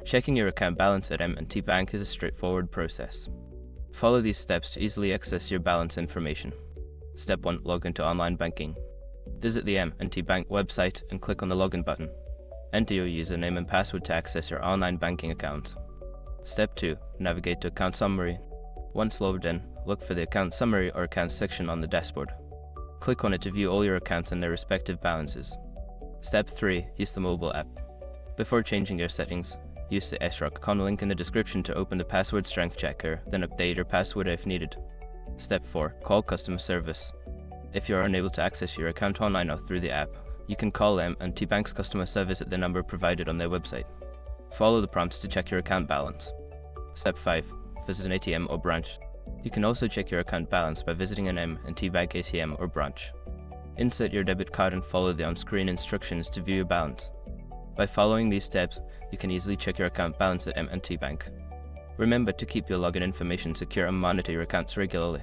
Checking your account balance at M&T Bank is a straightforward process. Follow these steps to easily access your balance information. Step 1. Log into online banking. Visit the M&T Bank website and click on the Login button. Enter your username and password to access your online banking account. Step 2. Navigate to Account Summary. Once logged in, look for the Account Summary or Accounts section on the dashboard. Click on it to view all your accounts and their respective balances. Step 3. Use the mobile app. Before changing your settings, use the SROC link in the description to open the password strength checker, then update your password if needed. Step 4. Call customer service. If you are unable to access your account online or through the app, you can call M&T Bank's customer service at the number provided on their website. Follow the prompts to check your account balance. Step 5. Visit an ATM or branch. You can also check your account balance by visiting an M&T Bank ATM or branch. Insert your debit card and follow the on-screen instructions to view your balance. By following these steps, you can easily check your account balance at M&T Bank. Remember to keep your login information secure and monitor your accounts regularly.